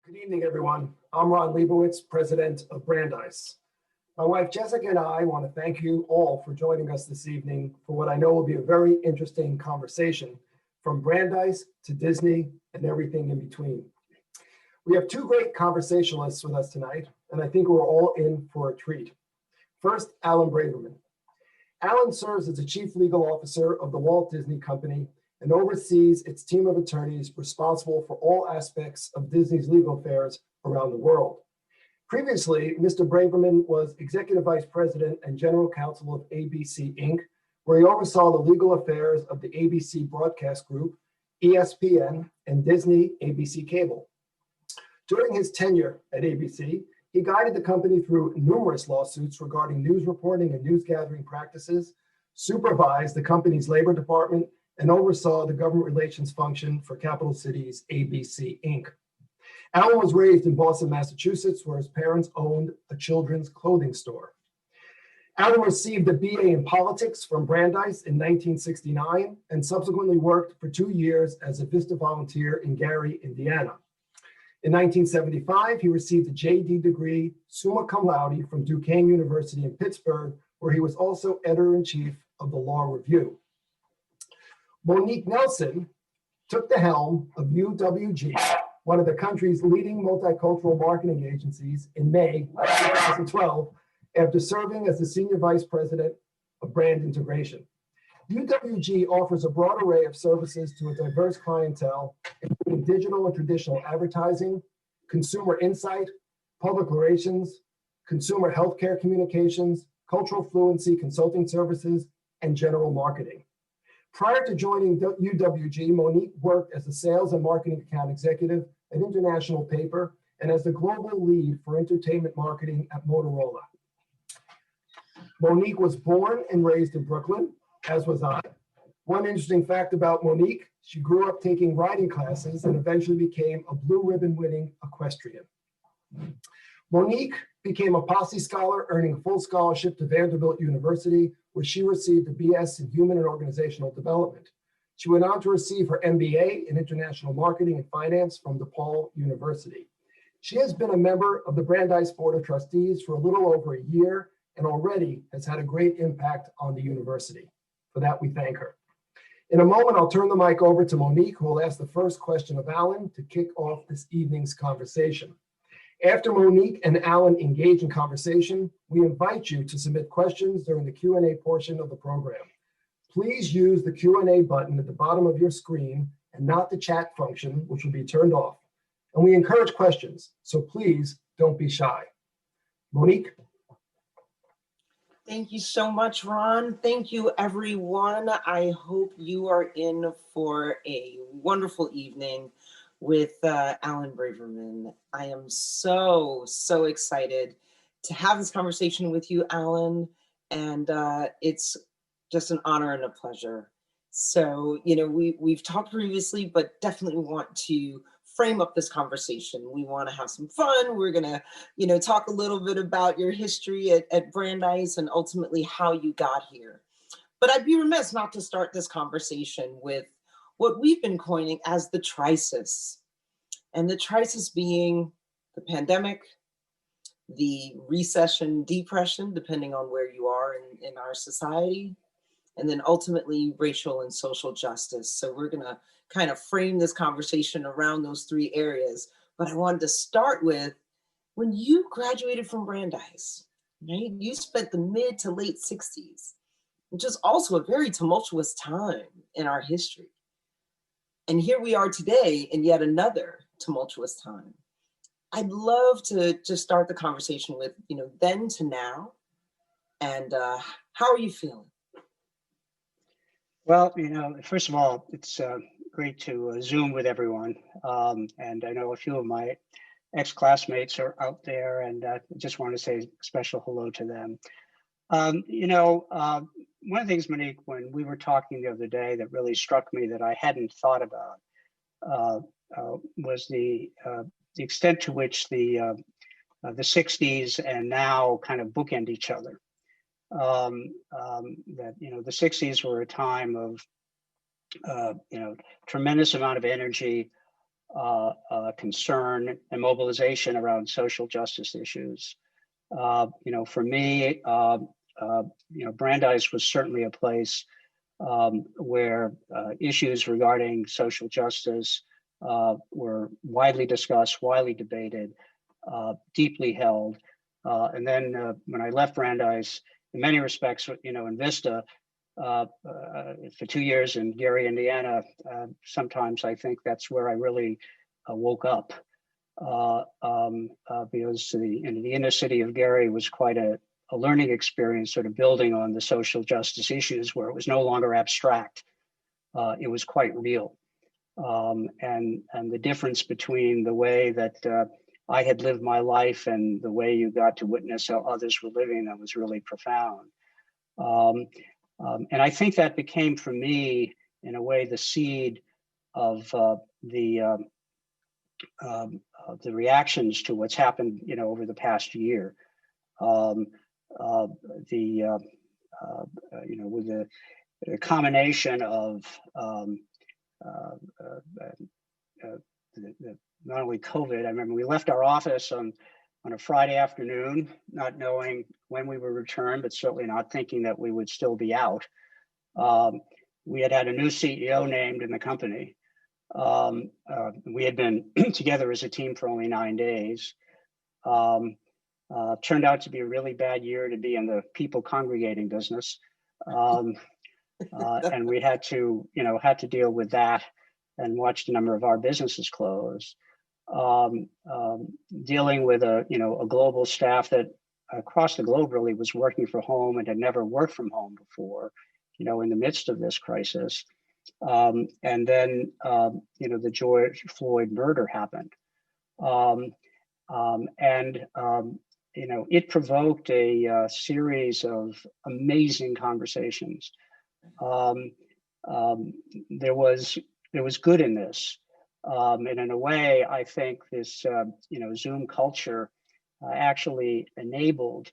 Good evening, everyone. I'm Ron Leibowitz, president of Brandeis. My wife Jessica and I want to thank you all for joining us this evening for what I know will be a very interesting conversation from Brandeis to Disney and everything in between. We have two great conversationalists with us tonight, and I think we're all in for a treat. First, Alan Braverman. Alan serves as the chief legal officer of the Walt Disney Company and oversees its team of attorneys responsible for all aspects of Disney's legal affairs around the world. Previously, Mr. Braverman was executive vice president and general counsel of ABC Inc., where he oversaw the legal affairs of the ABC Broadcast Group, ESPN, and Disney ABC Cable. During his tenure at ABC, he guided the company through numerous lawsuits regarding news reporting and news gathering practices, supervised the company's labor department, and oversaw the government relations function for Capital Cities ABC Inc. Alan was raised in Boston, Massachusetts, where his parents owned a children's clothing store. Alan received a BA in politics from Brandeis in 1969 and subsequently worked for 2 years as a Vista volunteer in Gary, Indiana. In 1975, he received a JD degree, summa cum laude, from Duquesne University in Pittsburgh, where he was also editor-in-chief of the Law Review. Monique Nelson took the helm of UWG, one of the country's leading multicultural marketing agencies, in May 2012, after serving as the senior vice president of brand integration. UWG offers a broad array of services to a diverse clientele, including digital and traditional advertising, consumer insight, public relations, consumer healthcare communications, cultural fluency consulting services, and general marketing. Prior to joining UWG, Monique worked as a sales and marketing account executive at International Paper and as the global lead for entertainment marketing at Motorola. Monique was born and raised in Brooklyn, as was I. One interesting fact about Monique, she grew up taking riding classes and eventually became a blue ribbon winning equestrian. Monique became a Posse Scholar, earning a full scholarship to Vanderbilt University, where she received a BS in Human and Organizational Development. She went on to receive her MBA in International Marketing and Finance from DePaul University. She has been a member of the Brandeis Board of Trustees for a little over a year and already has had a great impact on the university. For that, we thank her. In a moment, I'll turn the mic over to Monique, who will ask the first question of Alan to kick off this evening's conversation. After Monique and Alan engage in conversation, we invite you to submit questions during the Q&A portion of the program. Please use the Q&A button at the bottom of your screen and not the chat function, which will be turned off. And we encourage questions, so please don't be shy. Monique? Thank you so much, Ron. Thank you, everyone. I hope you are in for a wonderful evening with Alan Braverman. I am so excited to have this conversation with you, Alan, and it's just an honor and a pleasure. So, we've talked previously, but definitely want to frame up this conversation. We want to have some fun. We're going to, talk a little bit about your history at Brandeis and ultimately how you got here. But I'd be remiss not to start this conversation with what we've been coining as the crisis. And the crisis being the pandemic, the recession, depression, depending on where you are in our society, and then ultimately racial and social justice. So we're going to kind of frame this conversation around those three areas. But I wanted to start with when you graduated from Brandeis, right? You spent the mid to late 60s, which is also a very tumultuous time in our history. And here we are today in yet another tumultuous time. I'd love to just start the conversation with, then to now. And how are you feeling? Well, first of all, it's great to Zoom with everyone. And I know a few of my ex-classmates are out there, and I just want to say a special hello to them. One of the things, Monique, when we were talking the other day that really struck me that I hadn't thought about was the extent to which the 60s and now kind of bookend each other. That the 60s were a time of tremendous amount of energy, concern and mobilization around social justice issues. For me, Brandeis was certainly a place where issues regarding social justice were widely discussed, widely debated, deeply held. And then when I left Brandeis, in many respects, in Vista, for 2 years in Gary, Indiana, sometimes I think that's where I really woke up. Because the inner city of Gary was quite a learning experience, sort of building on the social justice issues where it was no longer abstract. It was quite real. And the difference between the way that I had lived my life and the way you got to witness how others were living, that was really profound. And I think that became for me, in a way, the seed of the reactions to what's happened, over the past year. With the combination of not only COVID. I remember we left our office on a Friday afternoon, not knowing when we would return, but certainly not thinking that we would still be out. We had a new CEO named in the company. We had been together as a team for only 9 days. Turned out to be a really bad year to be in the people congregating business. And we had to deal with that and watched a number of our businesses close. Dealing with a global staff that across the globe really was working from home and had never worked from home before, in the midst of this crisis. And then, the George Floyd murder happened. It provoked a series of amazing conversations. There was good in this. And in a way, I think this, Zoom culture actually enabled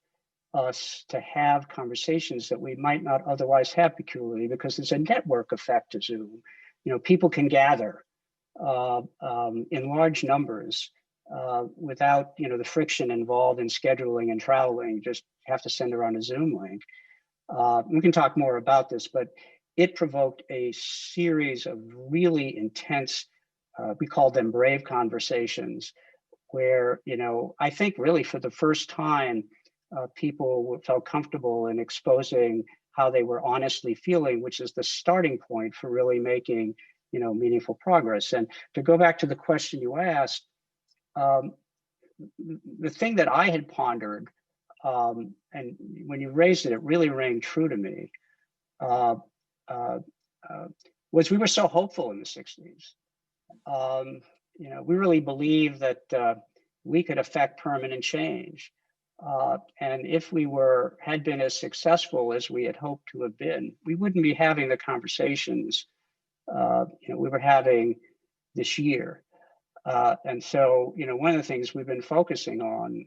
us to have conversations that we might not otherwise have peculiarly, because there's a network effect to Zoom. People can gather in large numbers without, the friction involved in scheduling and traveling. You just have to send around a Zoom link. We can talk more about this, but it provoked a series of really intense, we called them brave conversations, where, I think really for the first time, people felt comfortable in exposing how they were honestly feeling, which is the starting point for really making, meaningful progress. And to go back to the question you asked, the thing that I had pondered, and when you raised it, it really rang true to me, was we were so hopeful in the 60s. We really believed that we could affect permanent change. And if we had been as successful as we had hoped to have been, we wouldn't be having the conversations we were having this year. And so, one of the things we've been focusing on,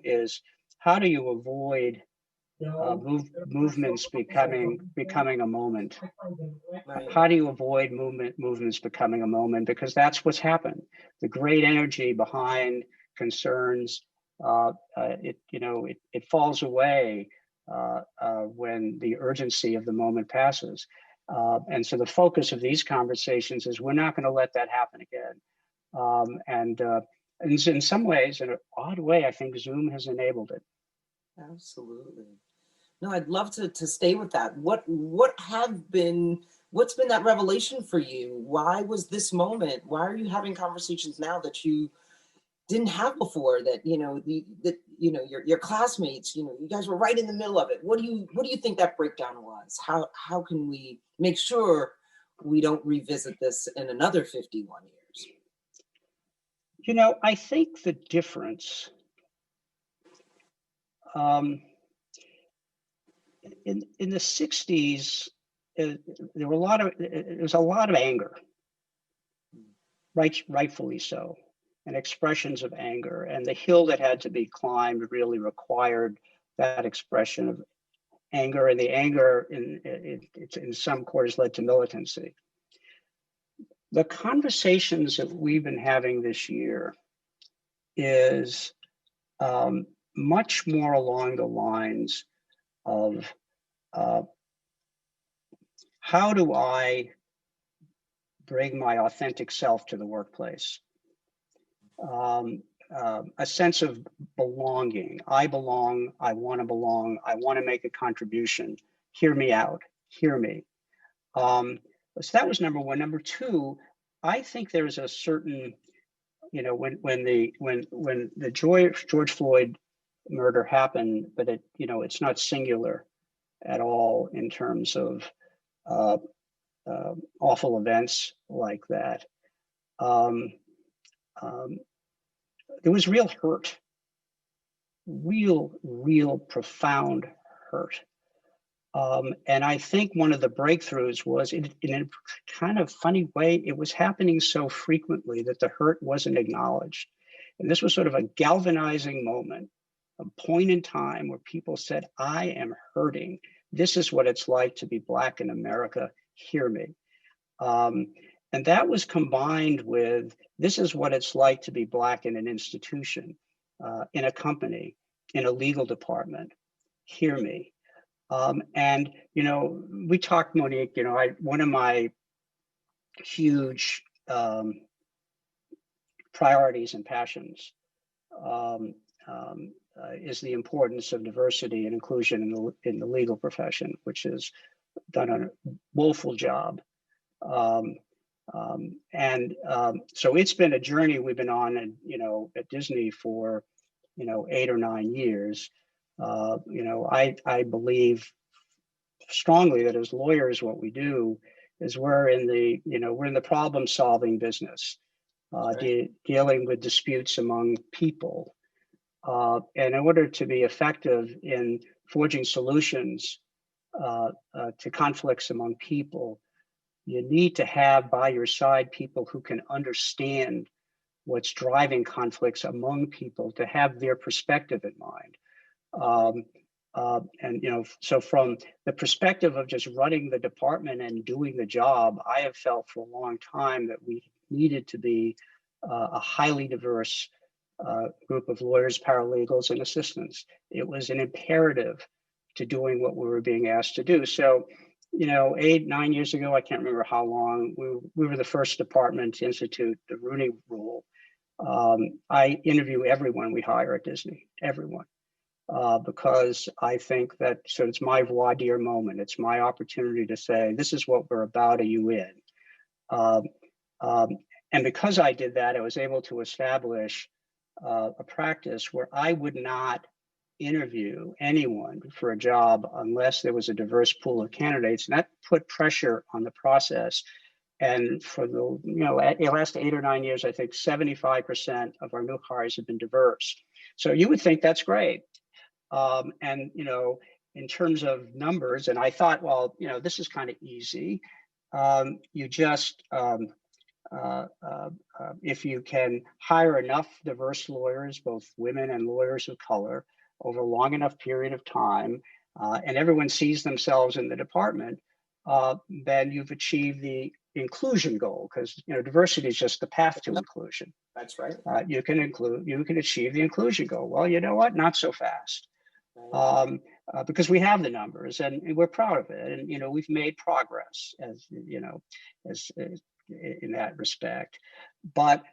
is how do you avoid movements becoming a moment? Right. How do you avoid movements becoming a moment? Because that's what's happened. The great energy behind concerns, it falls away when the urgency of the moment passes. And so the focus of these conversations is we're not going to let that happen again. And in some ways, in an odd way, I think Zoom has enabled it. Absolutely. No, I'd love to stay with that. What's been that revelation for you? Why was this moment? Why are you having conversations now that you didn't have before? That your classmates, you guys were right in the middle of it. What do you think that breakdown was? How can we make sure we don't revisit this in another 51 years? I think the difference in the 60s, there was a lot of anger, rightfully so, and expressions of anger, and the hill that had to be climbed really required that expression of anger, and the anger in some quarters led to militancy. the conversations that we've been having this year is much more along the lines of how do I bring my authentic self to the workplace? A sense of belonging. I belong, I want to make a contribution. Hear me out, hear me. So that was number one. Number two, I think there's a certain, when the George Floyd murder happened, but it's not singular at all in terms of awful events like that. There was real hurt, real profound hurt. And I think one of the breakthroughs was in a kind of funny way, it was happening so frequently that the hurt wasn't acknowledged. And this was sort of a galvanizing moment, a point in time where people said, I am hurting. This is what it's like to be Black in America. Hear me. And that was combined with, this is what it's like to be Black in an institution, in a company, in a legal department. Hear me. And, we talked, Monique, one of my huge priorities and passions is the importance of diversity and inclusion in the legal profession, which has done a woeful job. So it's been a journey we've been on, and at Disney for 8 or 9 years. I believe strongly that as lawyers, what we do is we're in the problem solving business, dealing with disputes among people. And in order to be effective in forging solutions to conflicts among people, you need to have by your side people who can understand what's driving conflicts among people, to have their perspective in mind. So from the perspective of just running the department and doing the job, I have felt for a long time that we needed to be a highly diverse group of lawyers, paralegals, and assistants. It was an imperative to doing what we were being asked to do. So, 8, 9 years ago, I can't remember how long, we were the first department to institute the Rooney Rule. I interview everyone we hire at Disney, everyone. Because I think that, so it's my voir dire moment. It's my opportunity to say, this is what we're about, are you in? And because I did that, I was able to establish a practice where I would not interview anyone for a job unless there was a diverse pool of candidates. And that put pressure on the process. And for the last 8 or 9 years, I think 75% of our new hires have been diverse. So you would think that's great. And, in terms of numbers, and I thought, well, this is kind of easy. You just, if you can hire enough diverse lawyers, both women and lawyers of color, over a long enough period of time, and everyone sees themselves in the department, then you've achieved the inclusion goal, because diversity is just the path to inclusion. That's right. You can achieve the inclusion goal. Well, you know what? Not so fast. Because we have the numbers and we're proud of it, and we've made progress as in that respect. But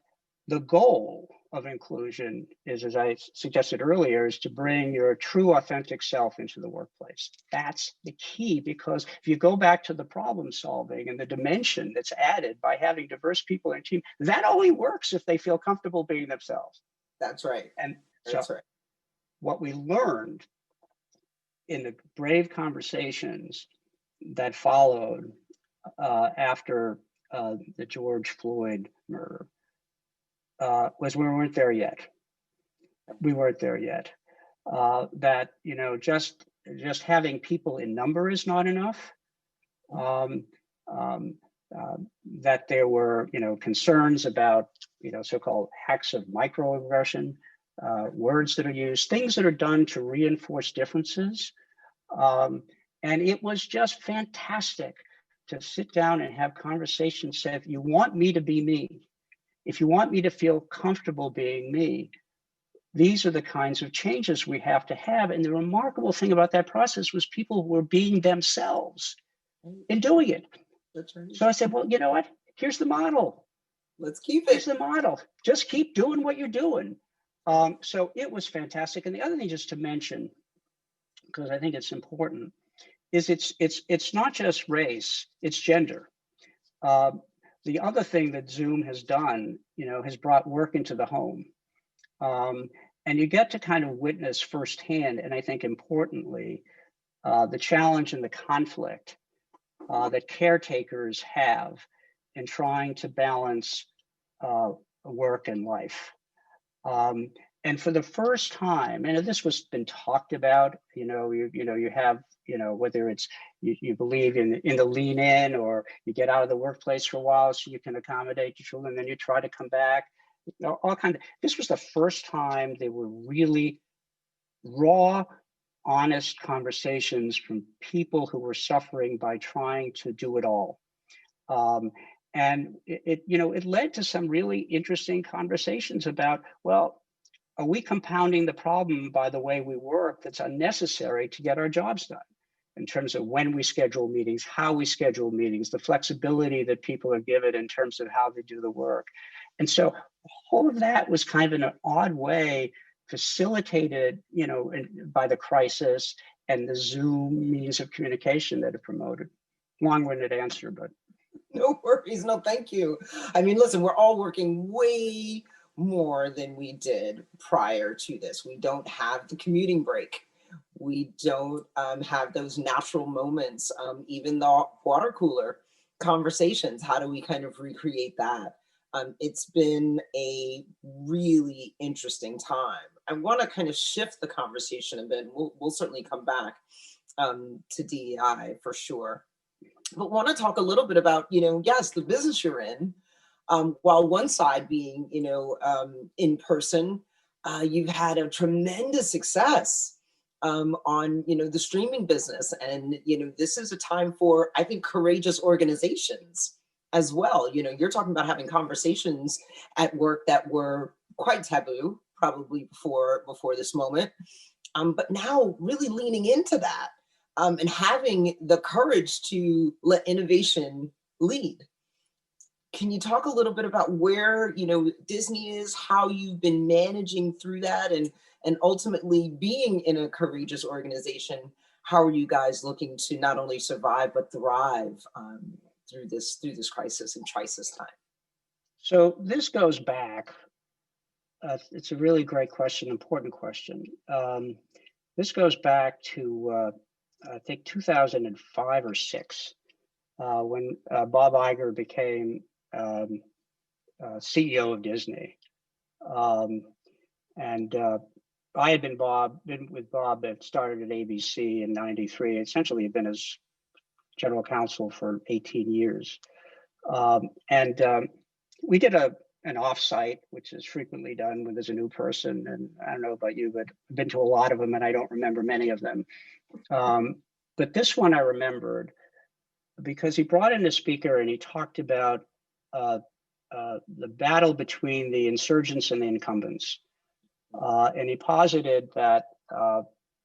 the goal of inclusion is, as I suggested earlier, is to bring your true authentic self into the workplace. That's the key, because if you go back to the problem solving and the dimension that's added by having diverse people in a team, that only works if they feel comfortable being themselves. That's right. And that's so right. What we learned in the brave conversations that followed after the George Floyd murder was we weren't there yet. We weren't there yet. That just having people in number is not enough. That there were concerns about so-called acts of microaggression, words that are used, things that are done to reinforce differences. And it was just fantastic to sit down and have conversations. Say, if you want me to be me, if you want me to feel comfortable being me, these are the kinds of changes we have to have. And the remarkable thing about that process was people were being themselves in doing it. That's right. So I said, well, you know what? Here's the model. Let's keep Here's it. the model. Just keep doing what you're doing. So it was fantastic. And the other thing just to mention, because I think it's important, is it's not just race, it's gender. The other thing that Zoom has done, has brought work into the home. And you get to kind of witness firsthand, and I think importantly, the challenge and the conflict that caretakers have in trying to balance work and life. And for the first time, and this was been talked about, you have, whether it's you believe in the lean in, or you get out of the workplace for a while so you can accommodate your children, and then you try to come back. All kind of. This was the first time they were really raw, honest conversations from people who were suffering by trying to do it all. And it led to some really interesting conversations about, well, are we compounding the problem by the way we work that's unnecessary to get our jobs done, in terms of when we schedule meetings, how we schedule meetings, the flexibility that people are given in terms of how they do the work. And so all of that was kind of in an odd way facilitated, by the crisis and the Zoom means of communication that it promoted. Long-winded answer, but. No worries. No, thank you. I mean, listen, we're all working way more than we did prior to this. We don't have the commuting break. We don't have those natural moments, even the water cooler conversations. How do we kind of recreate that? It's been a really interesting time. I want to kind of shift the conversation a bit. We'll certainly come back to DEI for sure. But want to talk a little bit about, yes, the business you're in, while one side being, in person, you've had a tremendous success on, the streaming business. And, this is a time for, I think, courageous organizations as well. You're talking about having conversations at work that were quite taboo, probably before this moment. But now really leaning into that. And having the courage to let innovation lead. Can you talk a little bit about where Disney is, how you've been managing through that, and ultimately being in a courageous organization? How are you guys looking to not only survive but thrive through this crisis and crisis time? So this goes back. It's a really great question, important question. This goes back to I think 2005 or 6, when Bob Iger became CEO of Disney. And I had been with Bob that started at ABC in '93. Essentially, had been his general counsel for 18 years. And we did an offsite, which is frequently done when there's a new person. And I don't know about you, but I've been to a lot of them, and I don't remember many of them. But this one I remembered because he brought in a speaker and he talked about the battle between the insurgents and the incumbents. And he posited that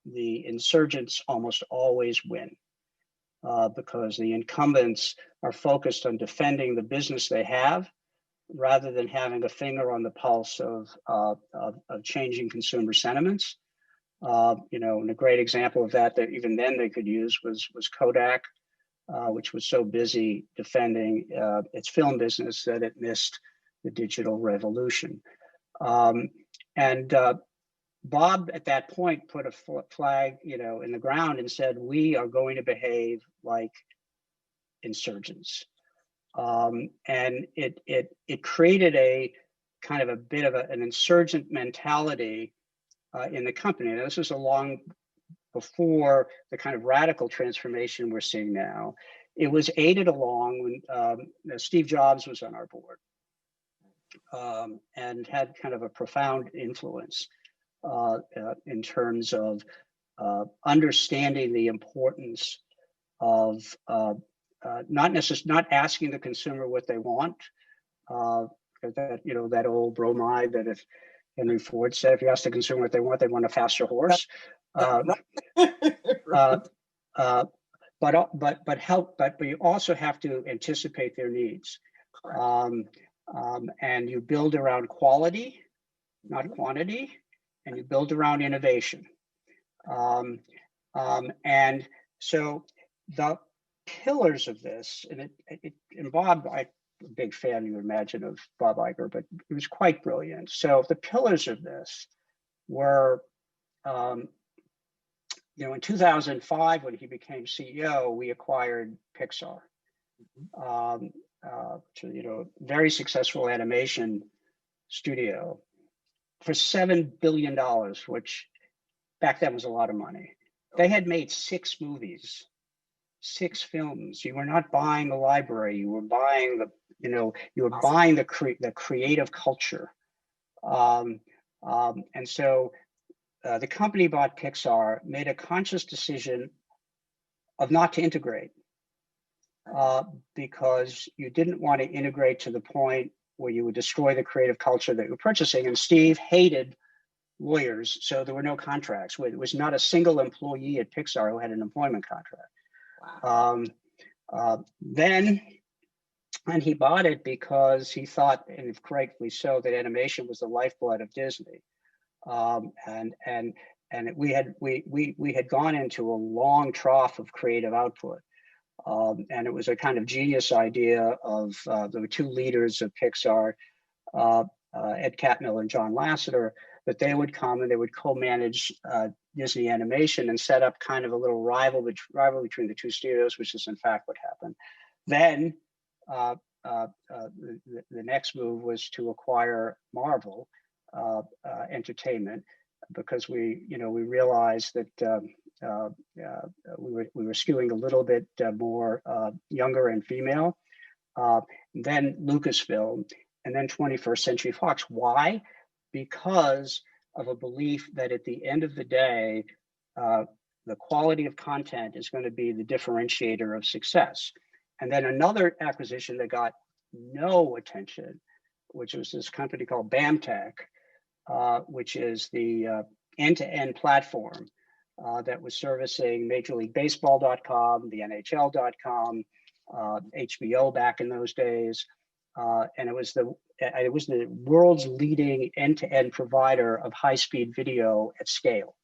the insurgents almost always win because the incumbents are focused on defending the business they have rather than having a finger on the pulse of changing consumer sentiments. And a great example of that even then they could use was Kodak, which was so busy defending its film business that it missed the digital revolution. And Bob at that point put a flag, in the ground and said, we are going to behave like insurgents. And it created a kind of a bit of an insurgent mentality in the company. Now, this was long before the kind of radical transformation we're seeing now. It was aided along when Steve Jobs was on our board and had kind of a profound influence in terms of understanding the importance of not asking the consumer what they want. That, you know, that old bromide that if Henry Ford said, if you ask the consumer what they want a faster horse. But you also have to anticipate their needs, and you build around quality, not quantity, and you build around innovation. And so the pillars of this, and Bob, I'm a big fan, you imagine, of Bob Iger, but he was quite brilliant. So the pillars of this were, you know, in 2005, when he became CEO, we acquired Pixar, you know, very successful animation studio for $7 billion, which back then was a lot of money. They had made 6 movies, 6 films. You were not buying the library. You were buying the, you know, you were buying the creative culture. And so the company bought Pixar, made a conscious decision of not to integrate because you didn't want to integrate to the point where you would destroy the creative culture that you were purchasing. And Steve hated lawyers, so there were no contracts. It was not a single employee at Pixar who had an employment contract. Wow. And he bought it because he thought, and correctly so, that animation was the lifeblood of Disney. We had gone into a long trough of creative output. And it was a kind of genius idea of there were 2 leaders of Pixar, Ed Catmull and John Lasseter, that they would come and they would co-manage Disney Animation and set up kind of a little rivalry between the 2 studios, which is in fact what happened. Then the next move was to acquire Marvel Entertainment, because we realized that we were skewing a little bit more younger and female. Then Lucasfilm, and then 21st Century Fox. Why? Because of a belief that at the end of the day, the quality of content is going to be the differentiator of success. And then another acquisition that got no attention, which was this company called BAMTech, which is the end-to-end platform that was servicing MajorLeagueBaseball.com, the NHL.com, HBO back in those days, and it was the world's leading end-to-end provider of high-speed video at scale.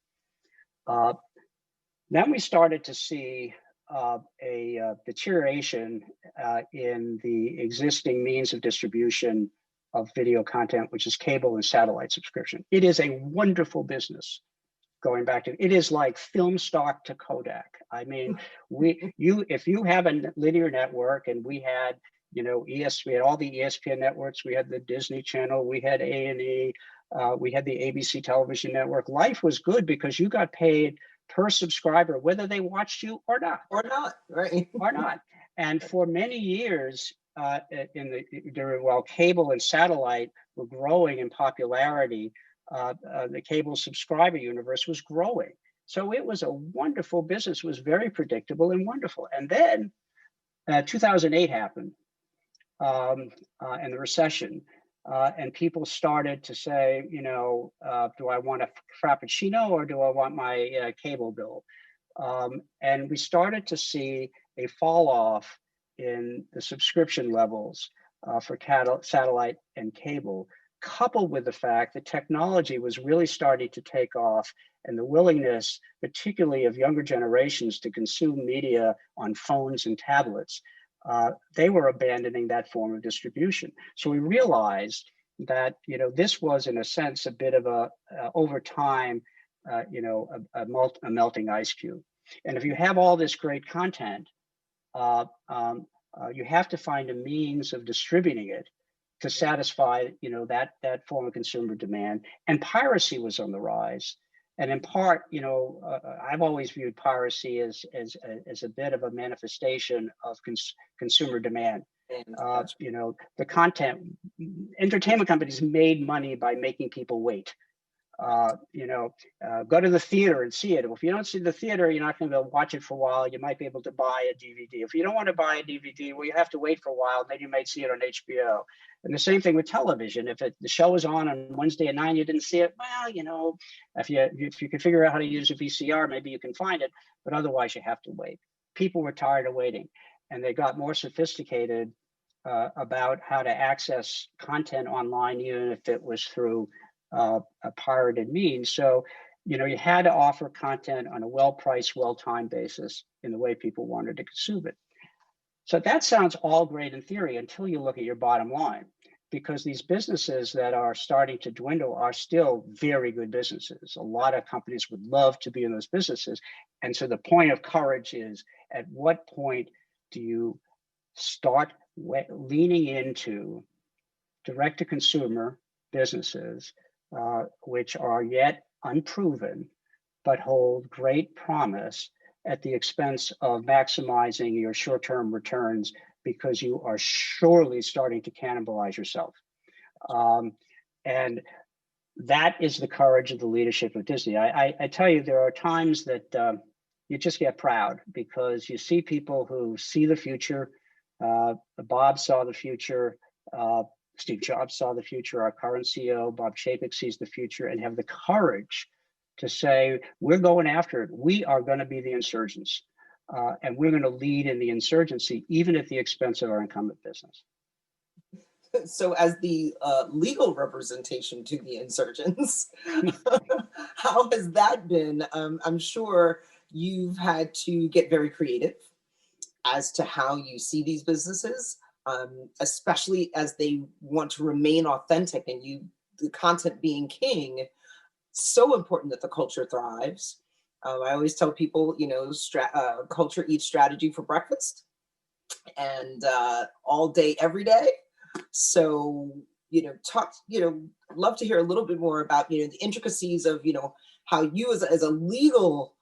Then we started to see a deterioration in the existing means of distribution of video content, which is cable and satellite subscription. It is a wonderful business. Going back to, it is like film stock to Kodak. I mean, if you have a linear network, and we had, we had all the ESPN networks, we had the Disney Channel, we had A&E, we had the ABC television network. Life was good because you got paid per subscriber, whether they watched you or not. Or not, right? Or not. And for many years, while cable and satellite were growing in popularity, the cable subscriber universe was growing. So it was a wonderful business. It was very predictable and wonderful. And then 2008 happened, and the recession. And people started to say, do I want a Frappuccino or do I want my cable bill? And we started to see a fall off in the subscription levels for satellite and cable, coupled with the fact that technology was really starting to take off, and the willingness, particularly of younger generations, to consume media on phones and tablets. They were abandoning that form of distribution. So we realized that this was, in a sense, a bit of a over time, a melting ice cube. And if you have all this great content, you have to find a means of distributing it to satisfy that form of consumer demand. And piracy was on the rise. And in part, I've always viewed piracy as a bit of a manifestation of consumer demand. The content, entertainment companies made money by making people wait. Go to the theater and see it. If you don't see the theater, you're not going to watch it for a while. You might be able to buy a DVD. If you don't want to buy a DVD, well, you have to wait for a while. Then you might see it on HBO. And the same thing with television. If the show is on Wednesday at 9, you didn't see it. Well, if you can figure out how to use a VCR, maybe you can find it. But otherwise, you have to wait. People were tired of waiting, and they got more sophisticated about how to access content online, even if it was through a pirated means. So, you had to offer content on a well-priced, well-timed basis in the way people wanted to consume it. So that sounds all great in theory until you look at your bottom line, because these businesses that are starting to dwindle are still very good businesses. A lot of companies would love to be in those businesses. And so the point of courage is, at what point do you start leaning into direct-to-consumer businesses, which are yet unproven, but hold great promise at the expense of maximizing your short-term returns, because you are surely starting to cannibalize yourself. And that is the courage of the leadership of Disney. I tell you, there are times that you just get proud, because you see people who see the future. Bob saw the future. Steve Jobs saw the future. Our current CEO, Bob Chapek, sees the future, and have the courage to say, we're going after it. We are going to be the insurgents, and we're going to lead in the insurgency, even at the expense of our incumbent business. So as the legal representation to the insurgents, how has that been? I'm sure you've had to get very creative as to how you see these businesses, especially as they want to remain authentic, and the content being king, so important that the culture thrives. I always tell people, culture eats strategy for breakfast, and all day, every day. So, love to hear a little bit more about, the intricacies of, how you as a legal,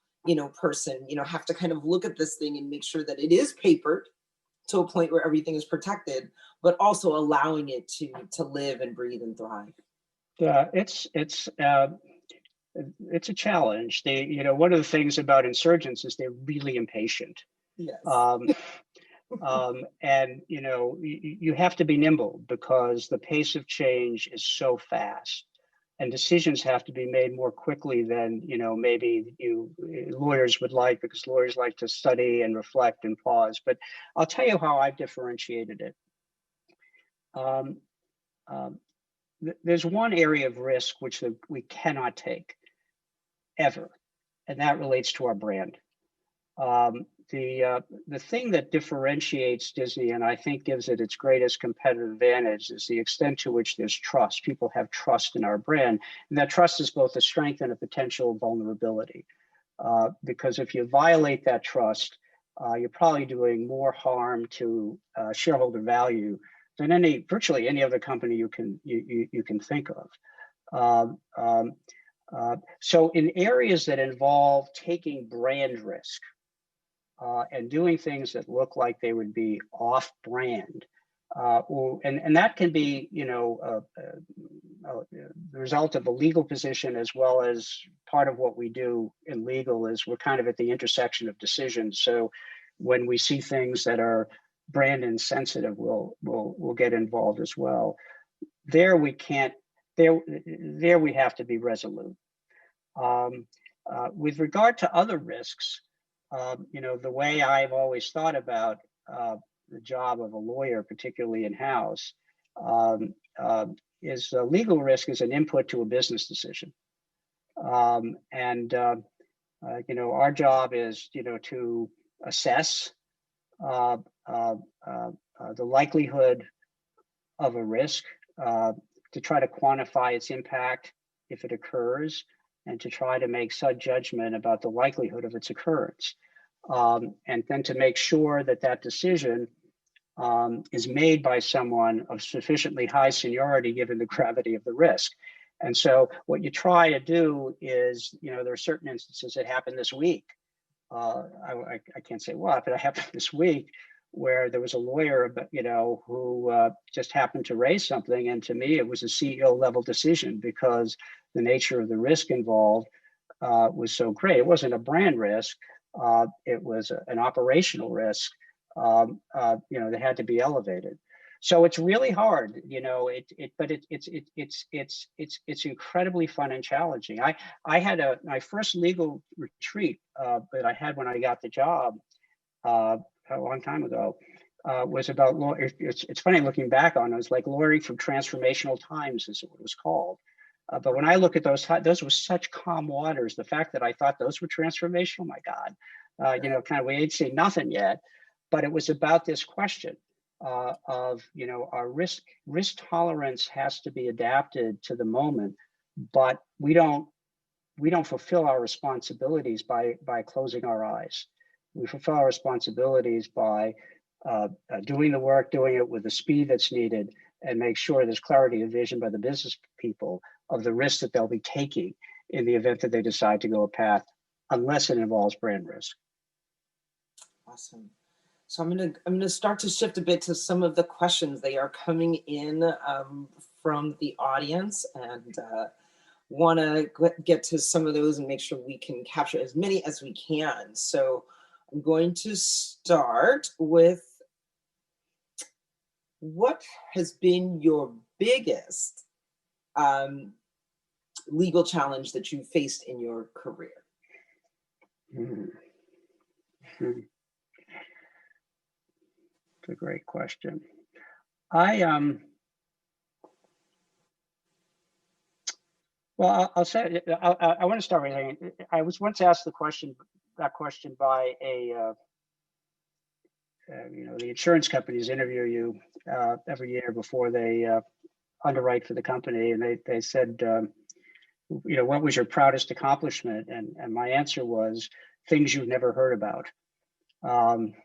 person, have to kind of look at this thing and make sure that it is papered to a point where everything is protected, but also allowing it to live and breathe and thrive. It's a challenge. One of the things about insurgents is they're really impatient. Yes. And you have to be nimble, because the pace of change is so fast, and decisions have to be made more quickly than maybe lawyers would like, because lawyers like to study and reflect and pause. But I'll tell you how I've differentiated it. There's one area of risk which we cannot take ever, and that relates to our brand. The thing that differentiates Disney, and I think gives it its greatest competitive advantage, is the extent to which there's trust. People have trust in our brand, and that trust is both a strength and a potential vulnerability. Because if you violate that trust, you're probably doing more harm to shareholder value than virtually any other company you can think of. So in areas that involve taking brand risk, and doing things that look like they would be off-brand, and that can be, the result of a legal position, as well as part of what we do in legal is we're kind of at the intersection of decisions. So when we see things that are brand insensitive, we'll get involved as well. There we can't. There we have to be resolute. With regard to other risks, the way I've always thought about the job of a lawyer, particularly in-house, is legal risk is an input to a business decision. Our job is, to assess the likelihood of a risk, to try to quantify its impact if it occurs, and to try to make some judgment about the likelihood of its occurrence. And then to make sure that decision is made by someone of sufficiently high seniority, given the gravity of the risk. And so what you try to do is, there are certain instances that happened this week. I can't say what, but it happened this week, where there was a lawyer, who just happened to raise something. And to me, it was a CEO level decision, because the nature of the risk involved was so great. It wasn't a brand risk. It was an operational risk, that had to be elevated. So it's really hard, but it's incredibly fun and challenging. I had my first legal retreat that I had when I got the job a long time ago was about law. It's funny looking back on it. It was like lawyering from transformational times is what it was called. But when I look at those were such calm waters. The fact that I thought those were transformational, my God, we ain't seen nothing yet. But it was about this question of, our risk tolerance has to be adapted to the moment, but we don't fulfill our responsibilities by closing our eyes. We fulfill our responsibilities by doing the work, doing it with the speed that's needed, and make sure there's clarity of vision by the business people of the risk that they'll be taking in the event that they decide to go a path, unless it involves brand risk. Awesome. So I'm gonna start to shift a bit to some of the questions. They are coming in from the audience, and want to get to some of those and make sure we can capture as many as we can. So I'm going to start with, what has been your biggest legal challenge that you faced in your career? It's a great question. Well, I'll say, I want to start with saying, I was once asked that question by the insurance companies interview you every year before they underwrite for the company, and they said, what was your proudest accomplishment? And my answer was things you've never heard about. And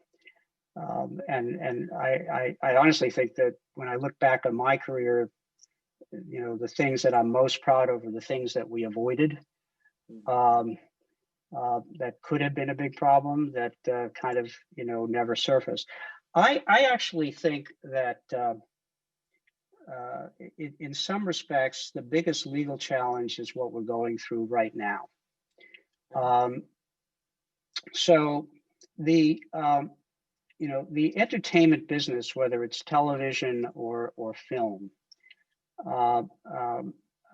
I honestly think that when I look back on my career, the things that I'm most proud of are the things that we avoided. That could have been a big problem that never surfaced. I actually think that in some respects, the biggest legal challenge is what we're going through right now. So the entertainment business, whether it's television or film,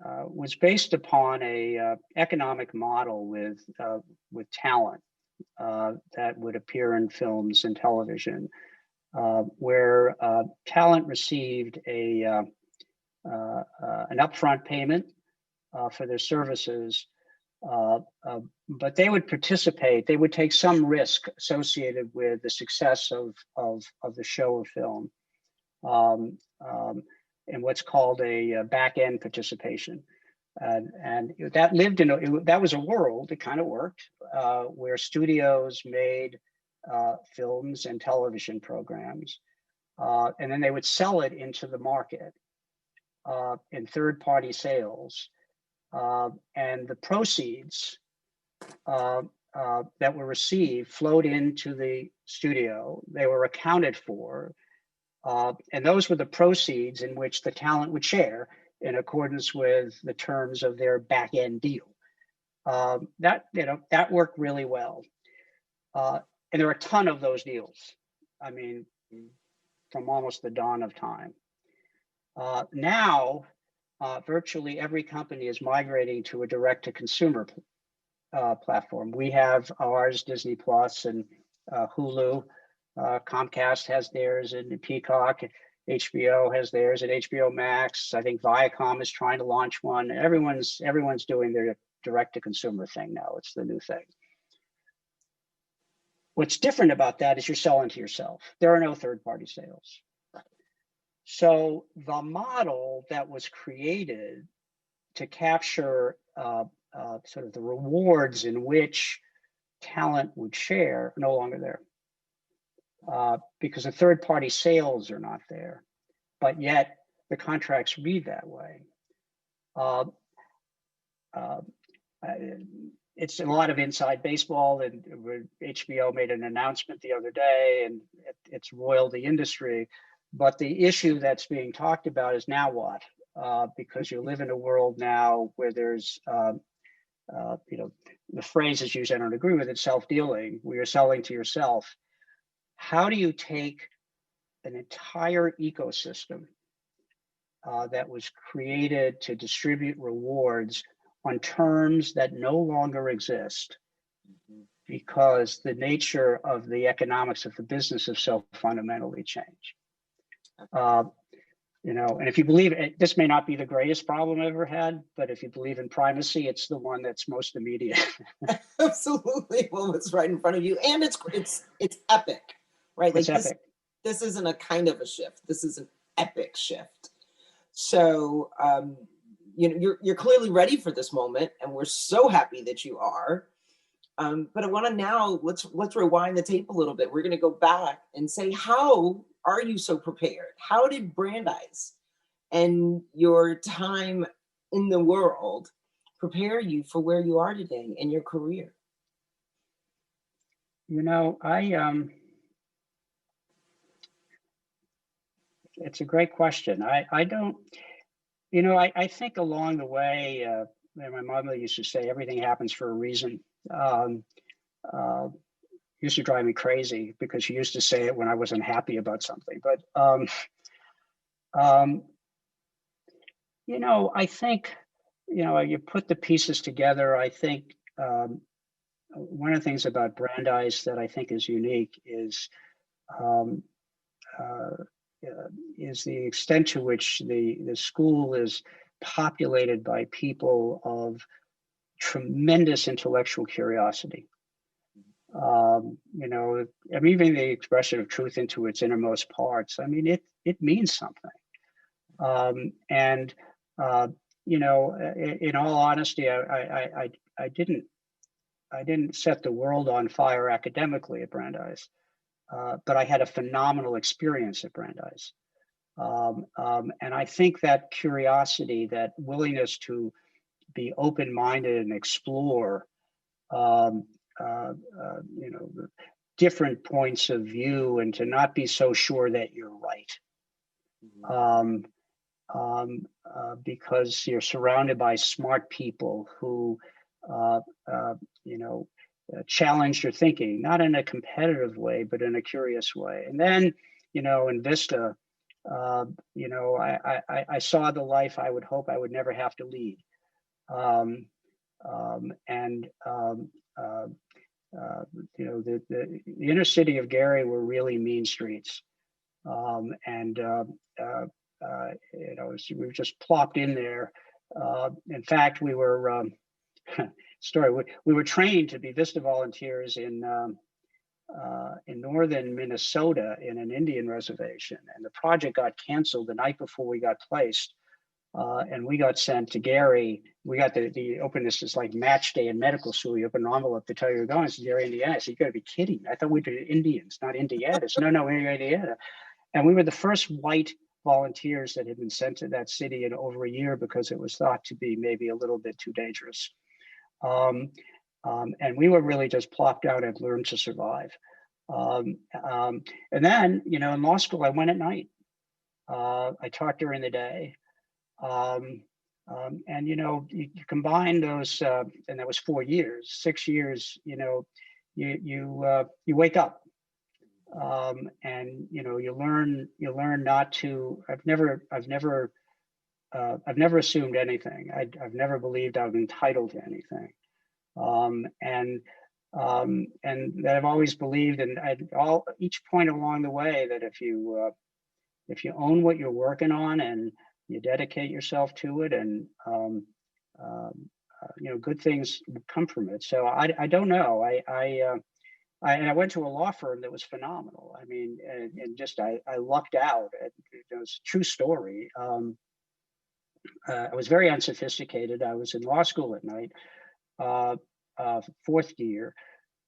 was based upon a economic model with talent that would appear in films and television, where talent received an upfront payment for their services, but they would participate. They would take some risk associated with the success of the show or film. And what's called a back-end participation. And that that was a world, it kind of worked, where studios made films and television programs, and then they would sell it into the market in third-party sales. And the proceeds that were received flowed into the studio. They were accounted for. And those were the proceeds in which the talent would share in accordance with the terms of their back-end deal. That worked really well. And there are a ton of those deals. I mean, from almost the dawn of time. Now, virtually every company is migrating to a direct-to-consumer platform. We have ours, Disney Plus and Hulu. Comcast has theirs, and Peacock. HBO has theirs, and HBO Max. I think Viacom is trying to launch one. Everyone's doing their direct-to-consumer thing now. It's the new thing. What's different about that is you're selling to yourself. There are no third-party sales. So the model that was created to capture sort of the rewards in which talent would share are no longer there. Because the third-party sales are not there, but yet the contracts read that way. It's a lot of inside baseball, and HBO made an announcement the other day, and it's roiled the industry. But the issue that's being talked about is now what? because you live in a world now where there's, the phrase is used, I don't agree with it, self-dealing, where you're selling to yourself. How do you take an entire ecosystem that was created to distribute rewards on terms that no longer exist because the nature of the economics of the business have so fundamentally changed? And if you believe it, this may not be the greatest problem I've ever had, but if you believe in primacy, it's the one that's most immediate. Absolutely. Well, it's right in front of you, and it's epic, right? It's Like epic. This isn't a kind of a shift. This is an epic shift. So, you're clearly ready for this moment, and we're so happy that you are. But I want to now let's rewind the tape a little bit. We're going to go back and say, how are you so prepared? How did Brandeis and your time in the world prepare you for where you are today in your career? It's a great question. I don't, I think along the way, my mother used to say, everything happens for a reason. Used to drive me crazy because she used to say it when I wasn't happy about something. But, I think, you put the pieces together. I think one of the things about Brandeis that I think is unique is the extent to which the school is populated by people of tremendous intellectual curiosity. Even the expression of truth into its innermost parts. I mean, it means something. In all honesty, I didn't set the world on fire academically at Brandeis, but I had a phenomenal experience at Brandeis. And I think that curiosity, that willingness to be open-minded and explore, different points of view, and to not be so sure that you're right. Because you're surrounded by smart people who, challenge your thinking, not in a competitive way, but in a curious way. And then, in Vista, I saw the life I would hope I would never have to lead. The inner city of Gary were really mean streets. We were just plopped in there. In fact, we were we were trained to be Vista volunteers in northern Minnesota in an Indian reservation, and the project got canceled the night before we got placed, and we got sent to Gary. We got the open, this is like match day in medical school. You open an envelope to tell you you're going. It's Gary, Indiana. So you got to be kidding. I thought we were Indians, not Indiana. So no, we're Indiana. And we were the first white volunteers that had been sent to that city in over a year because it was thought to be maybe a little bit too dangerous. And we were really just plopped out and learned to survive. And then, in law school, I went at night. I taught during the day. And you combine those, and that was 4 years, 6 years. You wake up, and you learn not to. I've never assumed anything. I've never believed I'm entitled to anything, and that I've always believed, and each point along the way, that if you own what you're working on and you dedicate yourself to it, and good things come from it. So I don't know. I went to a law firm that was phenomenal. I mean, and just I lucked out. It's a true story. I was very unsophisticated. I was in law school at night, fourth year,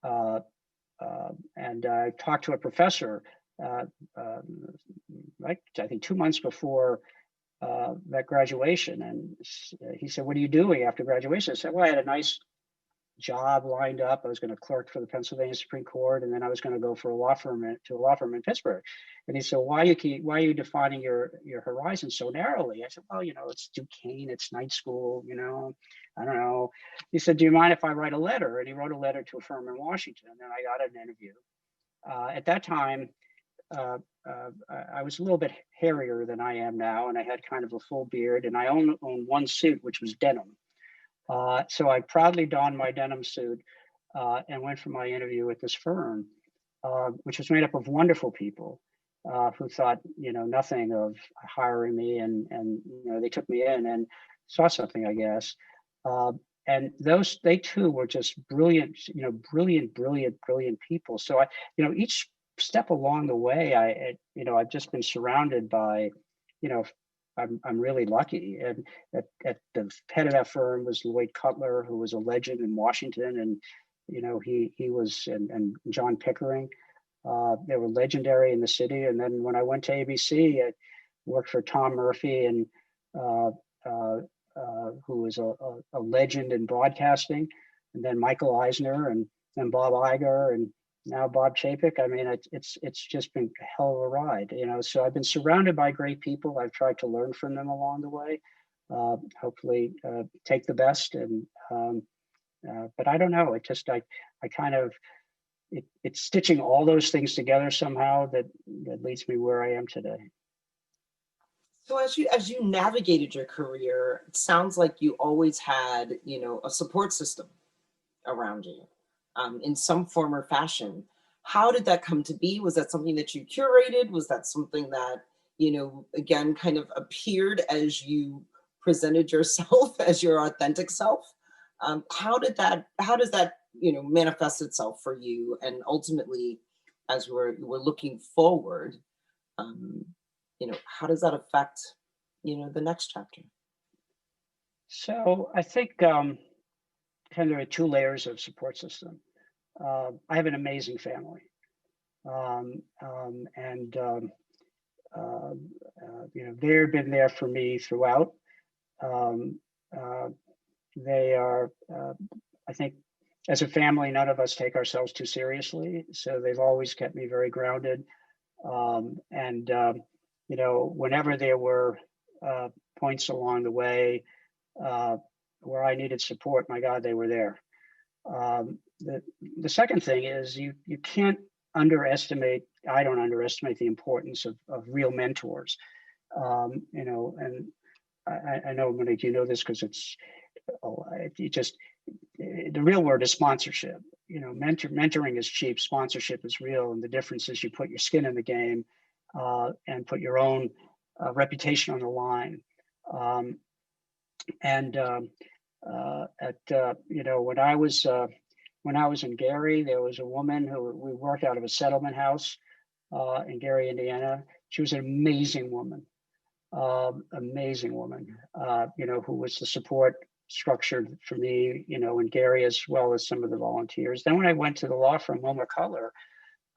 and I talked to a professor, I think 2 months before that graduation, and he said, "What are you doing after graduation?" I said, "Well, I had a nice job lined up. I was going to clerk for the Pennsylvania Supreme Court, and then I was going to go for a law firm in Pittsburgh. And he said, why are you defining your horizon so narrowly? I said, well, it's Duquesne, it's night school, I don't know. He said, do you mind if I write a letter? And he wrote a letter to a firm in Washington, and I got an interview. At that time, I was a little bit hairier than I am now, and I had kind of a full beard, and I owned one suit, which was denim. So I proudly donned my denim suit and went for my interview at this firm, which was made up of wonderful people who thought, nothing of hiring me, and they took me in and saw something, I guess. And they too were just brilliant, brilliant people. So each step along the way, I've just been surrounded by, I'm really lucky. And at the head of that firm was Lloyd Cutler, who was a legend in Washington, and he was, and John Pickering. They were legendary in the city. And then when I went to ABC, I worked for Tom Murphy, and who was a legend in broadcasting, and then Michael Eisner, and then Bob Iger, and now Bob Chapek. I mean, it's just been a hell of a ride, So I've been surrounded by great people. I've tried to learn from them along the way. Hopefully, take the best. And but I don't know. I kind of it's stitching all those things together somehow that leads me where I am today. So as you navigated your career, it sounds like you always had, a support system around you, in some form or fashion. How did that come to be? Was that something that you curated? Was that something that, again, kind of appeared as you presented yourself as your authentic self? How does that, manifest itself for you? And ultimately, as we're looking forward, how does that affect, the next chapter? So I think kind of there are two layers of support system. I have an amazing family, and they've been there for me throughout. They are, I think, as a family, none of us take ourselves too seriously, so they've always kept me very grounded. And whenever there were points along the way where I needed support, my God, they were there. The second thing is you can't underestimate. I don't underestimate the importance of real mentors. And I know, Monique, you know this because the real word is sponsorship. Mentoring is cheap, sponsorship is real, and the difference is you put your skin in the game and put your own reputation on the line. When I was in Gary, there was a woman who we worked out of a settlement house in Gary, Indiana. She was an amazing woman, who was the support structure for me, in Gary, as well as some of the volunteers. Then when I went to the law firm, Wilmer Cutler,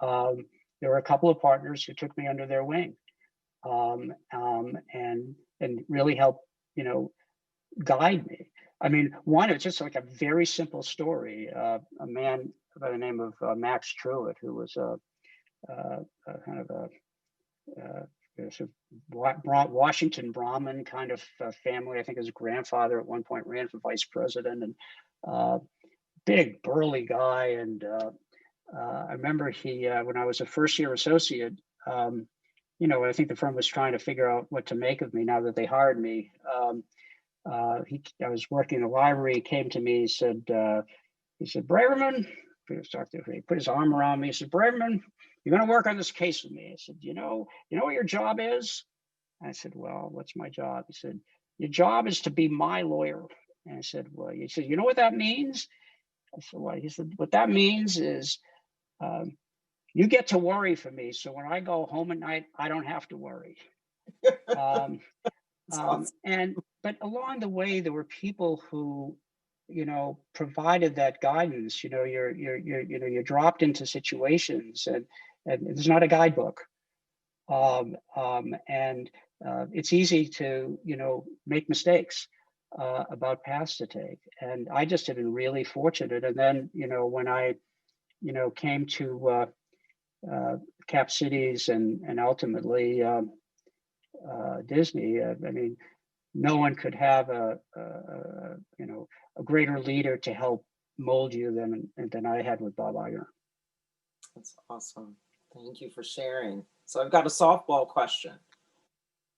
there were a couple of partners who took me under their wing, and really helped, guide me. I mean, one, it's just like a very simple story. A man by the name of Max Truitt, who was kind of a Washington Brahmin kind of family. I think his grandfather at one point ran for vice president, and big burly guy. And I remember when I was a first year associate, I think the firm was trying to figure out what to make of me now that they hired me. I was working in the library. He came to me. He said, Braverman, he put his arm around me. He said, Braverman, you're going to work on this case with me. I said, you know what your job is? I said, well, what's my job? He said, your job is to be my lawyer. And I said, well, he said, you know what that means? I said, well, he said, what that means is you get to worry for me. So when I go home at night, I don't have to worry. Awesome. But along the way, there were people who, provided that guidance. You're dropped into situations, and there's not a guidebook, and it's easy to make mistakes. about paths to take. And I just have been really fortunate. And then, when I, came to Cap Cities and ultimately Disney, I mean, no one could have a greater leader to help mold you than I had with Bob Iger. That's awesome. Thank you for sharing. So I've got a softball question.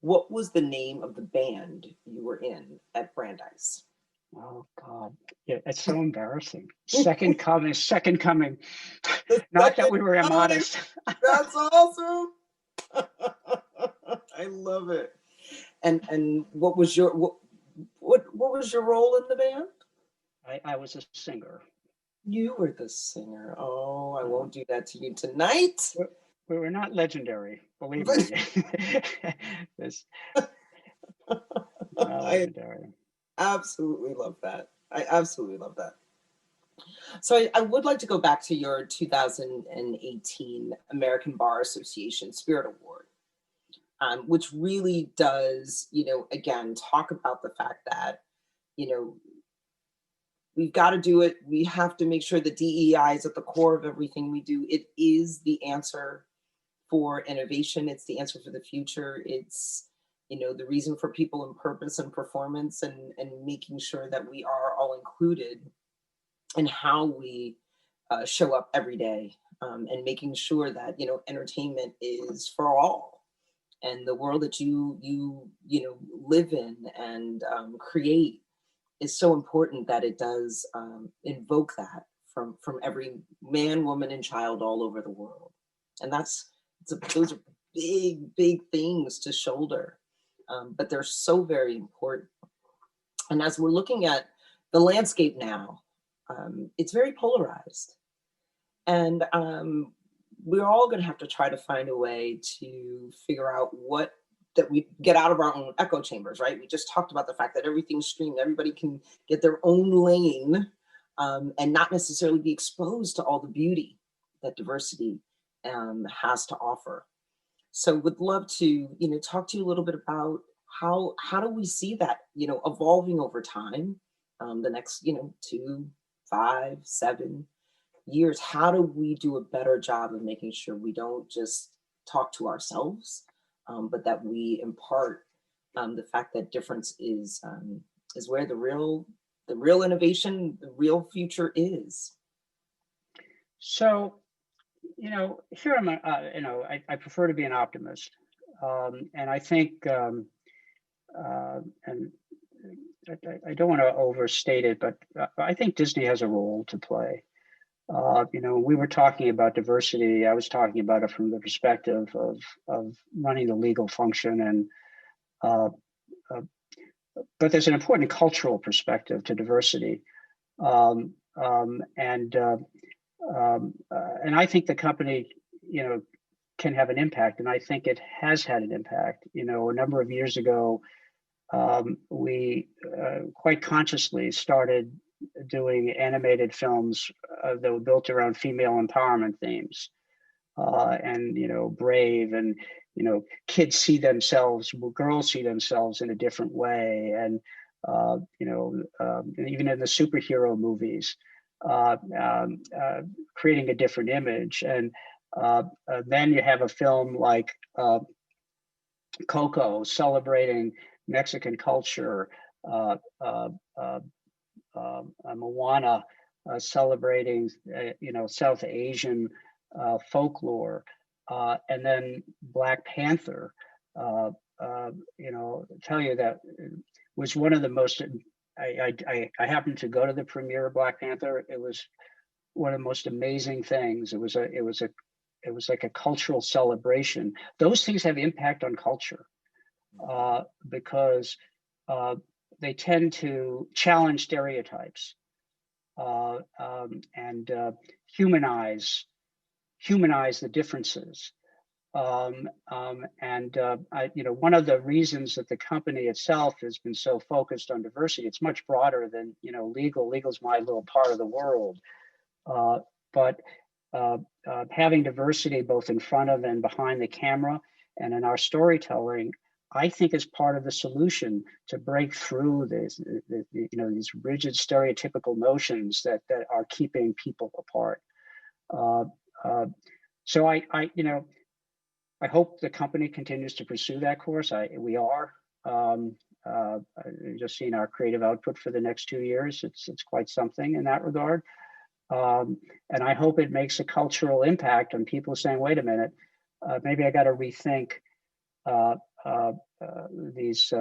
What was the name of the band you were in at Brandeis? Oh God, yeah, it's so embarrassing. Second coming, second coming. Not that we were immodest. That's awesome. I love it. And what was your what was your role in the band? I was a singer. You were the singer. Oh, I won't do that to you tonight. We were not legendary, believe me. Not legendary. I absolutely love that. I absolutely love that. So I would like to go back to your 2018 American Bar Association Spirit Award, which really does, again, talk about the fact that, we've got to do it. We have to make sure that DEI is at the core of everything we do. It is the answer for innovation. It's the answer for the future. It's, the reason for people in purpose and performance, and making sure that we are all included in how we show up every day, and making sure that, entertainment is for all. And the world that you live in and create is so important that it does invoke that from every man, woman, and child all over the world. And those are big things to shoulder, but they're so very important. And as we're looking at the landscape now, it's very polarized, and we're all going to have to try to find a way to figure out that we get out of our own echo chambers, right? We just talked about the fact that everything's streamed, everybody can get their own lane, and not necessarily be exposed to all the beauty that diversity has to offer. So would love to, talk to you a little bit about how do we see that, evolving over time, the next, 2, 5, 7 years. How do we do a better job of making sure we don't just talk to ourselves, but that we impart the fact that difference is where the real innovation, the real future is. So, here I'm, I prefer to be an optimist, and I think, and I don't want to overstate it, but I think Disney has a role to play. We were talking about diversity. I was talking about it from the perspective of running the legal function, and but there's an important cultural perspective to diversity, and I think the company, can have an impact, and I think it has had an impact. A number of years ago, we quite consciously started doing animated films that were built around female empowerment themes, and Brave, and kids see themselves, girls see themselves in a different way, and even in the superhero movies, creating a different image. And then you have a film like Coco, celebrating Mexican culture, Moana, celebrating South Asian folklore, and then Black Panther. Tell you that was one of the most. I happened to go to the premiere of Black Panther. It was one of the most amazing things. It was like a cultural celebration. Those things have impact on culture, because they tend to challenge stereotypes, and humanize the differences. One of the reasons that the company itself has been so focused on diversity, it's much broader than legal. Legal's my little part of the world, but having diversity both in front of and behind the camera and in our storytelling I think is part of the solution to break through this, these rigid stereotypical notions that are keeping people apart. So I hope the company continues to pursue that course. We are. Just seeing our creative output for the next 2 years, it's quite something in that regard. And I hope it makes a cultural impact on people saying, wait a minute, maybe I got to rethink these,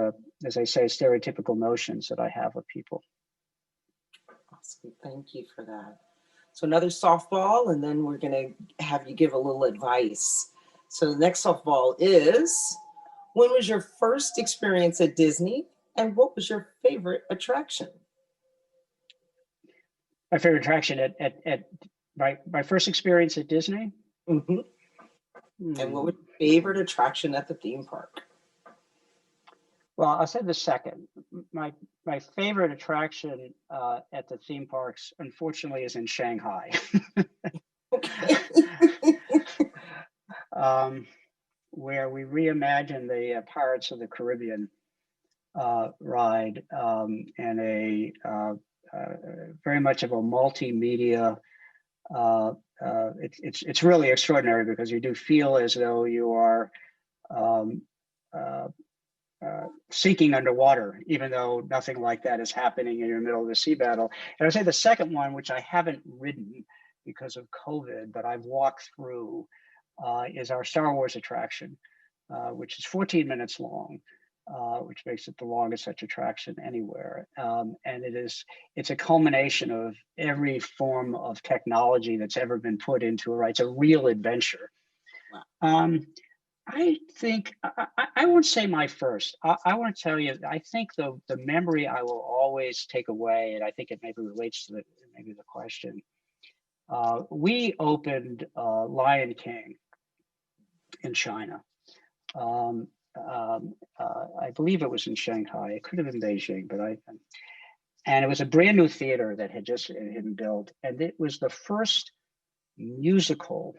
as I say, stereotypical notions that I have of people. Awesome. Thank you for that. So another softball, and then we're going to have you give a little advice. So the next softball is, when was your first experience at Disney, and what was your favorite attraction? My favorite attraction at my first experience at Disney. Mm-hmm. And what was your favorite attraction at the theme park? Well, I'll say the second. My favorite attraction at the theme parks, unfortunately, is in Shanghai. Okay. Where we reimagined the Pirates of the Caribbean ride, and a very much of a multimedia. It's really extraordinary because you do feel as though you are sinking underwater, even though nothing like that is happening in the middle of the sea battle. And I'd say the second one, which I haven't ridden because of COVID, but I've walked through, is our Star Wars attraction, which is 14 minutes long, which makes it the longest such attraction anywhere. And it's a culmination of every form of technology that's ever been put into it, right? It's a real adventure. Wow. I think, I won't say my first. I want to tell you, I think the memory I will always take away, and I think it maybe relates to the question. We opened Lion King in China. I believe it was in Shanghai. It could have been Beijing, and it was a brand new theater that had just been built, and it was the first musical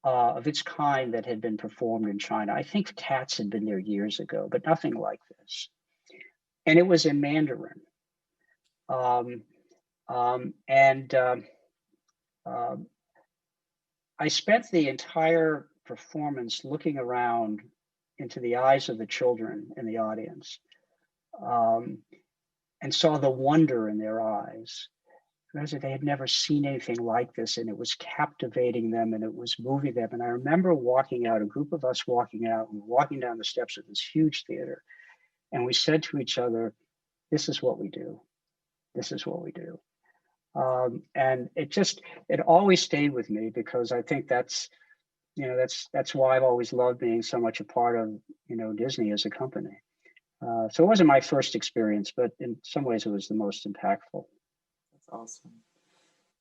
of its kind that had been performed in China. I think Cats had been there years ago, but nothing like this. And it was in Mandarin. I spent the entire performance looking around into the eyes of the children in the audience, and saw the wonder in their eyes. They had never seen anything like this, and it was captivating them, and it was moving them. And I remember walking out, a group of us walking out, and walking down the steps of this huge theater, and we said to each other, "This is what we do. This is what we do." And it always stayed with me, because I think that's why I've always loved being so much a part of Disney as a company. So it wasn't my first experience, but in some ways it was the most impactful. That's awesome.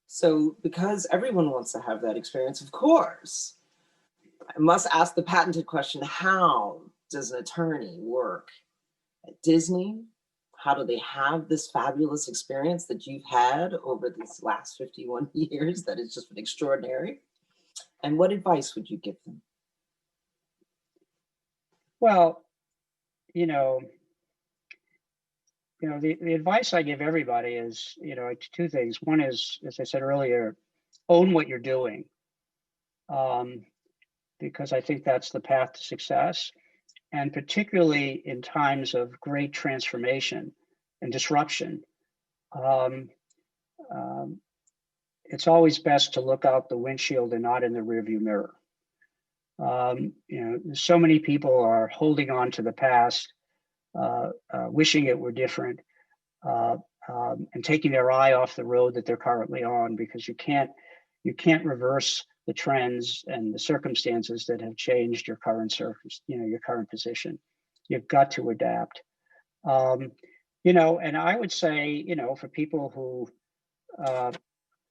So because everyone wants to have that experience, of course, I must ask the patented question: how does an attorney work at Disney? How do they have this fabulous experience that you've had over these last 51 years that has just been extraordinary? And what advice would you give them? Well, the advice I give everybody is, two things. One is, as I said earlier, own what you're doing, because I think that's the path to success. And particularly in times of great transformation and disruption, it's always best to look out the windshield and not in the rearview mirror. So many people are holding on to the past, wishing it were different, and taking their eye off the road that they're currently on, because you can't reverse the trends and the circumstances that have changed your current your current position. You've got to adapt. And I would say, for people who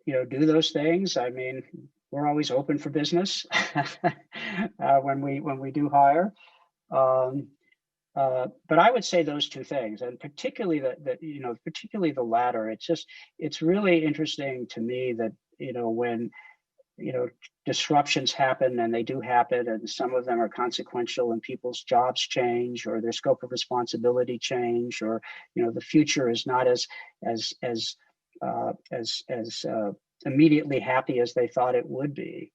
do those things, I mean, we're always open for business when we do hire. But I would say those two things, and particularly particularly the latter. It's really interesting to me that when disruptions happen, and they do happen, and some of them are consequential, and people's jobs change, or their scope of responsibility change, or the future is not as immediately happy as they thought it would be.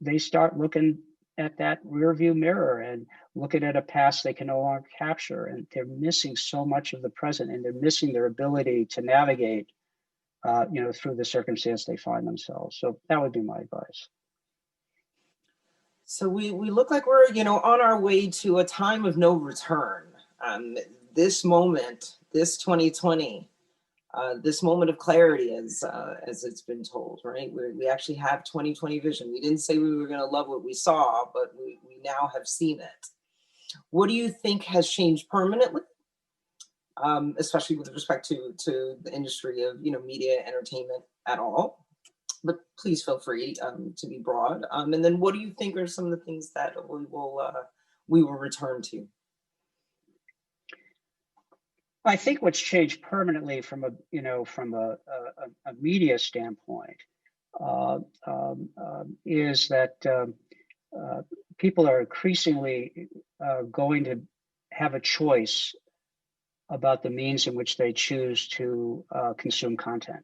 They start looking at that rear view mirror and looking at a past they can no longer capture, and they're missing so much of the present, and they're missing their ability to navigate through the circumstance they find themselves. So that would be my advice. So we look like we're, on our way to a time of no return. This moment, this 2020, this moment of clarity, as it's been told, right? We actually have 2020 vision. We didn't say we were going to love what we saw, but we now have seen it. What do you think has changed permanently? Especially with respect to the industry of media, entertainment at all, but please feel free to be broad. And then what do you think are some of the things that we will return to? I think what's changed permanently from a media standpoint is that people are increasingly going to have a choice about the means in which they choose to consume content.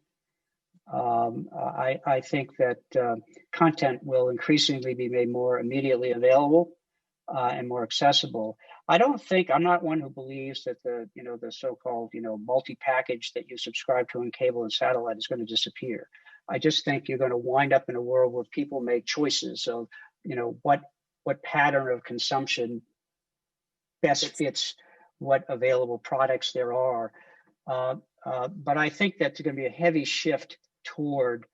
I think that content will increasingly be made more immediately available and more accessible. I'm not one who believes that the so-called multi-package that you subscribe to in cable and satellite is going to disappear. I just think you're going to wind up in a world where people make choices of what pattern of consumption best fits what available products there are. But I think that there's going to be a heavy shift toward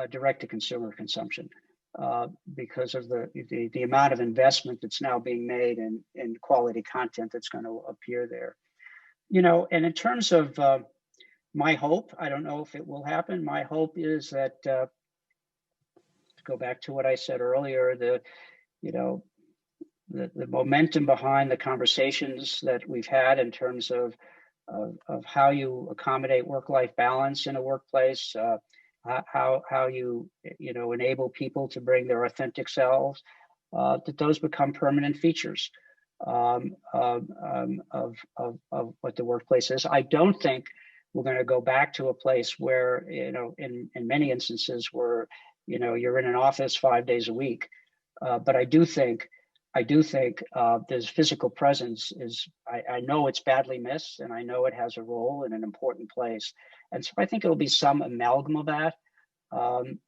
direct-to-consumer consumption because of the amount of investment that's now being made in quality content that's going to appear there. And in terms of my hope, I don't know if it will happen. My hope is that, to go back to what I said earlier, the momentum behind the conversations that we've had in terms of how you accommodate work-life balance in a workplace, how you enable people to bring their authentic selves, that those become permanent features of what the workplace is. I don't think we're going to go back to a place where in many instances where you're in an office 5 days a week, but I do think there's physical presence I know it's badly missed, and I know it has a role in an important place. And so I think it'll be some amalgam of that. And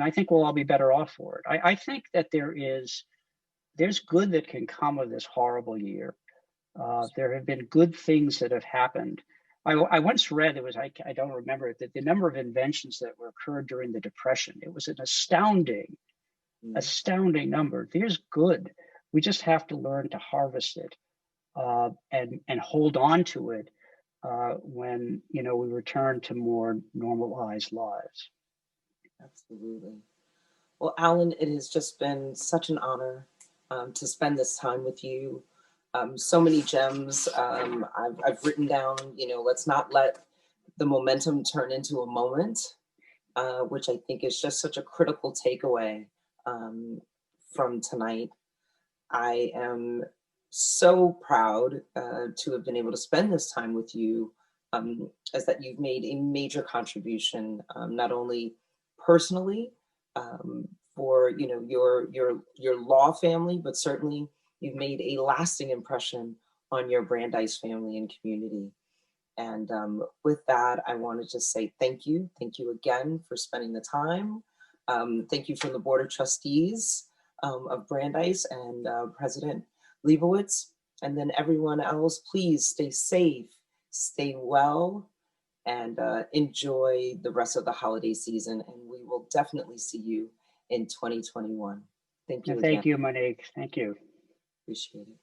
I think we'll all be better off for it. I think that there's good that can come of this horrible year. There have been good things that have happened. I once read, I don't remember it, that the number of inventions that were occurred during the Depression, it was an astounding number. There's good. We just have to learn to harvest it and hold on to it when we return to more normalized lives. Absolutely. Well, Alan, it has just been such an honor to spend this time with you. So many gems I've written down. Let's not let the momentum turn into a moment, which I think is just such a critical takeaway from tonight. I am so proud to have been able to spend this time with you, as that you've made a major contribution, not only personally for your law family, but certainly you've made a lasting impression on your Brandeis family and community. And with that, I want to just say thank you. Thank you again for spending the time. Thank you from the Board of Trustees of Brandeis and President Leibowitz. And then everyone else, please stay safe, stay well, and enjoy the rest of the holiday season. And we will definitely see you in 2021. Thank you again. Thank you, Monique. Thank you. Appreciate it.